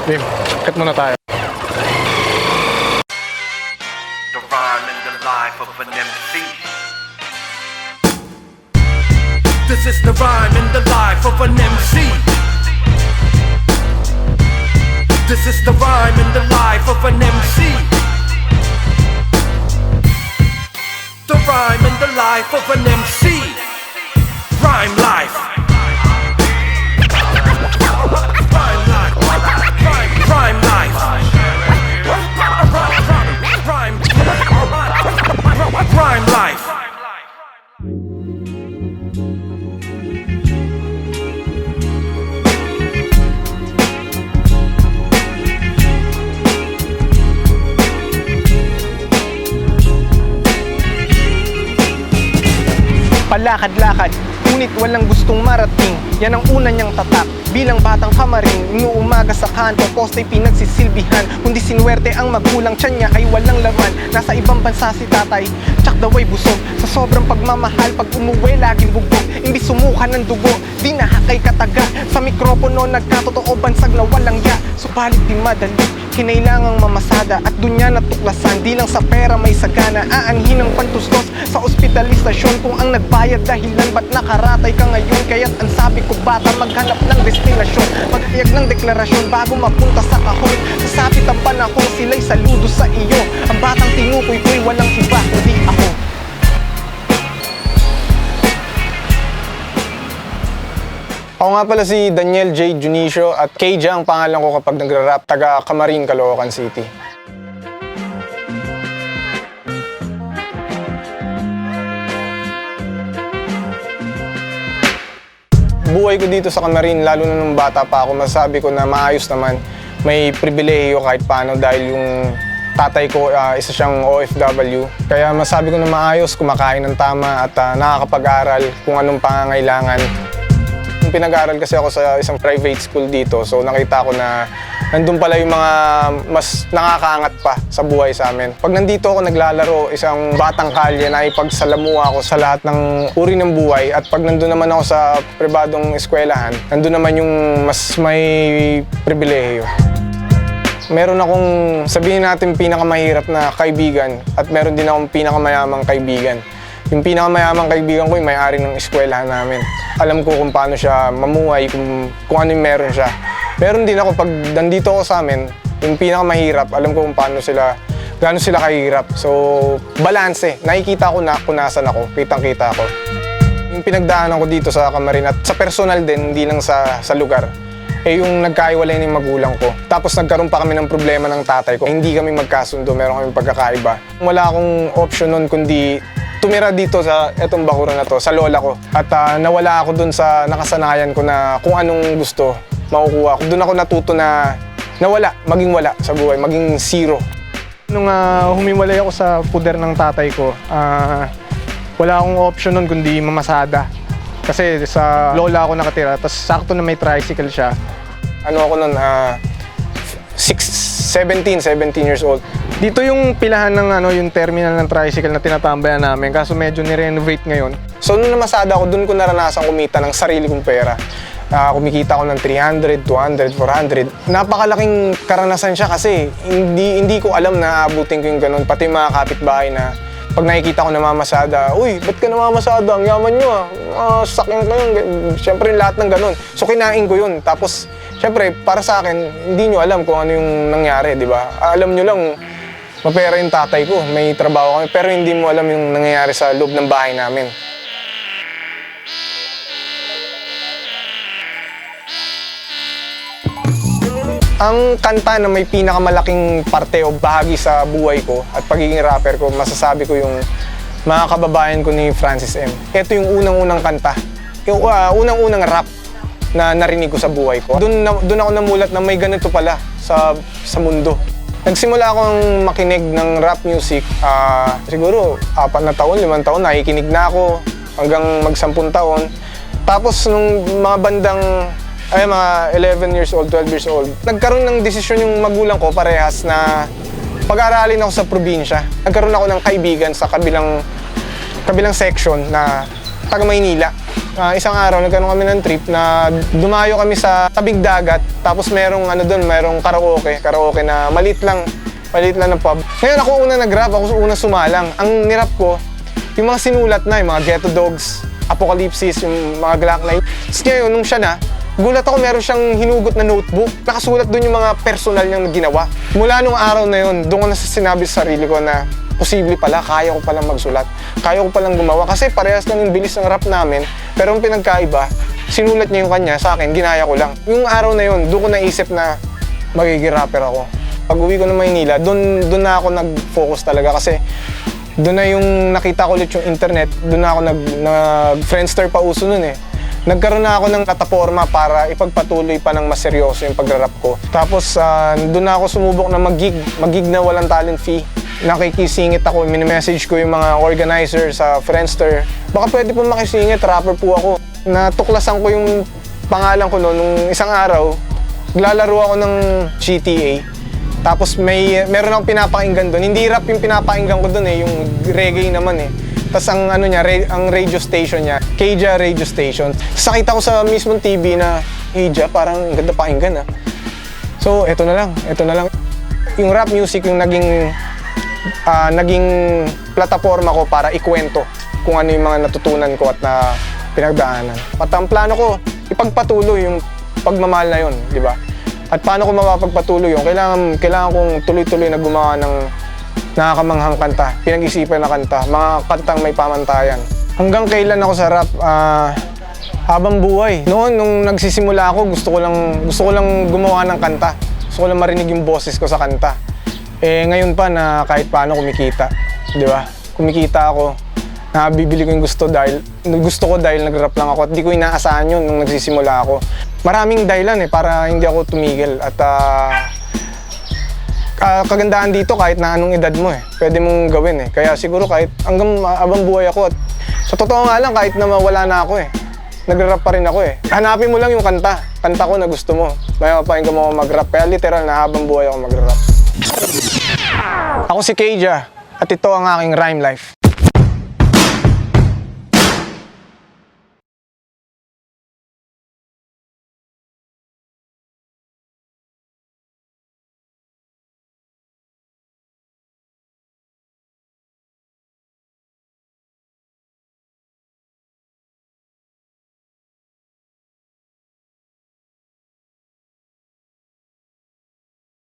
Game, cut muna tayo. The rhyme and the life of an MC. This is the rhyme and the life of an MC. This is the rhyme and the life of an MC. The rhyme and the life of an MC. Rhyme life. Rhyme life. Rhyme life. Rhyme life. Palakad-lakad, ngunit walang gustong marating. Yan ang una niyang tatak. Bilang batang kamaring, inuumaga sa kanto, poste'y pinagsisilbihan. Kundi sinuwerte ang magulang, tiyan niya ay walang laman. Nasa ibang bansa si tatay, tsak daw ay busog. Sa sobrang pagmamahal, pag umuwi laging bugbog. Imbis sumuka ng dugo, di nahakay kataga. Sa mikropono nagkatotoo, bansag na walang ya. Subalit di madali, kinailangang mamasada. At dun niya natuklasan, di lang sa pera may sagana. Aanhin ng pantustos sa ospitalistasyon. Kung ang nagbayad dahilan, ba't nakaratay ka ngayon? Kaya't ang sabi ko bata, maghanap ng destinasyon. Magkayag ng deklarasyon bago mapunta sa kahon. Sasapit ang panahon, sila'y saludo sa iyo. Ang batang tinukoy ko'y walang iba, kundi ako. Ako nga pala si Daniel J. Junicio at KJ ang pangalan ko kapag nagra-rap, taga Camarin, Caloocan City. Buhay ko dito sa Camarin, lalo na nung bata pa ako, masasabi ko na maayos naman. May pribilehiyo kahit paano dahil yung tatay ko, isa siyang OFW. Kaya masabi ko na maayos, kumakain ng tama at nakakapag-aral kung anong pangangailangan. Pinag-aaral kasi ako sa isang private school dito, so nakita ko na nandun pala yung mga mas nakakaangat pa sa buhay sa amin. Pag nandito ako naglalaro, isang batang kalye na ipagsalamuha ako sa lahat ng uri ng buhay. At pag nandun naman ako sa pribadong eskwelahan, nandun naman yung mas may pribilehiyo. Meron akong, sabihin natin, pinakamahirap na kaibigan at meron din akong pinakamayamang kaibigan. Yung pinakamayamang kaibigan ko yung may-ari ng eskwelahan namin. Alam ko kung paano siya mamuhay, kung ano yung meron siya. Meron din ako, pag nandito ako sa amin, yung pinakamahirap, alam ko kung paano sila, gaano sila kahirap. So, balanse. Nakikita ko na kung nasan ako, kitang-kita ako. Yung pinagdaanan ko dito sa Camarin at sa personal din, hindi lang sa lugar, eh yung nagkaiwalay ng magulang ko. Tapos nagkaroon pa kami ng problema ng tatay ko. Hindi kami magkasundo, meron kami pagkakaiba. Wala akong option nun kundi tumira dito sa etong bakuran na to, sa lola ko. At nawala ako dun sa nakasanayan ko na kung anong gusto, makukuha ko. Dun ako natuto na nawala, maging wala sa buhay, maging zero. Nung humiwalay ako sa puder ng tatay ko, wala akong option nun kundi mamasada. Kasi sa lola ako nakatira, tapos sakto na may tricycle siya. Ano ako nun, 17 years old. Dito yung pilahan ng yung terminal ng tricycle na tinatambayan namin, kaso medyo ni-renovate ngayon. So nung namasada ako, dun ko naranasan kumita ng sarili kong pera. Kumikita ako ng 300, 200, 400. Napakalaking karanasan siya kasi hindi ko alam na aabutin ko yung ganun. Pati mga kapitbahay na pag nakikita ko namamasada, uy, ba't ka namamasada? Ang yaman nyo sakin ko yun. Siyempre lahat ng ganun. So kinain ko yun. Tapos, siyempre, para sa akin, hindi nyo alam kung ano yung nangyari, di ba? Alam nyo lang, mapera yung tatay ko, may trabaho kami, pero hindi mo alam yung nangyayari sa loob ng bahay namin. Ang kanta na may pinakamalaking parte o bahagi sa buhay ko at pagiging rapper ko, masasabi ko yung Mga Kababayan Ko ni Francis M. Ito yung unang-unang kanta, yung unang-unang rap na narinig ko sa buhay ko. Doon ako namulat na may ganito pala sa mundo. Nagsimula akong makinig ng rap music, siguro 4 na taon, 5 taon, nakikinig na ako hanggang mag-10 taon. Tapos nung mga bandang mga 11 years old, 12 years old, nagkaroon ng desisyon yung magulang ko parehas na pag-aralin ako sa probinsya. Nagkaroon ako ng kaibigan sa kabilang section na taga Maynila. Isang araw nagkaroon kami ng trip na dumayo kami sa tabing dagat. Tapos merong merong karaoke na maliit lang na pub. Ngayon ako una nag-rap, ako una sumalang. Ang nirap ko, yung mga sinulat na, yung mga Ghetto Dogs, Apocalypse, yung mga Glock 9. Tapos ngayon, nung siya na, gulat ako meron siyang hinugot na notebook. Nakasulat doon yung mga personal niyang ginawa. Mula nung araw na yun, doon ko na sinabi sa sarili ko na posible pala, kaya ko palang magsulat. Kaya ko palang gumawa. Kasi parehas lang yung bilis ng rap namin. Pero ang pinagkaiba, sinulat niya yung kanya, sa akin, ginaya ko lang. Yung araw na yun, doon ko naisip na magiging rapper ako. Pag uwi ko ng Maynila, doon na ako nag-focus talaga kasi doon na yung nakita ko ulit yung internet, doon na ako nag-Friendster pa uso nun eh. Nagkaroon na ako ng plataforma para ipagpatuloy pa ng mas seryoso yung pagrarap ko. Tapos doon na ako sumubok na mag-gig na walang talent fee. Nakikisingit ako, mini-message ko yung mga organizer sa Friendster. Baka pwede po makisingit, rapper po ako. Natuklasan ko yung pangalan ko noon, nung isang araw, naglalaro ako ng GTA. Tapos meron akong pinapakinggan doon. Hindi rap yung pinapakinggan ko doon eh, yung reggae naman eh. Tapos ang ang radio station niya, Keja Radio Station. Tapos nakita ko sa mismong TV na, Keja, parang ang ganda pakinggan ah. So, eto na lang. Yung rap music yung naging plataforma ko para ikwento kung ano yung mga natutunan ko at na pinagdaanan. At ang plano ko, ipagpatuloy yung pagmamahal na yun, di ba? At paano ko mapapagpatuloy yun? Kailangan kong tuloy-tuloy na gumawa ng nakakamanghang kanta, pinag-isipan na kanta, mga kantang may pamantayan. Hanggang kailan ako sa rap? Habang buhay. Noon, nung nagsisimula ako, gusto ko lang gumawa ng kanta. Gusto ko lang marinig yung boses ko sa kanta. Ngayon pa na kahit paano kumikita. Di ba? Kumikita ako. Nabibili ko yung gusto ko dahil nag-rap lang ako at di ko inaasahan yun nung nagsisimula ako. Maraming dahilan para hindi ako tumigil at kagandahan dito kahit na anong edad mo pwede mong gawin Kaya siguro kahit hanggang abang buhay ako at sa totoo nga lang kahit na mawala na ako nag-rap pa rin ako Hanapin mo lang yung kanta ko na gusto mo. May mapahinggan mo ako mag-rap. Kaya literal na habang buhay ako mag-rap. Ako si Keja at ito ang aking rhyme life.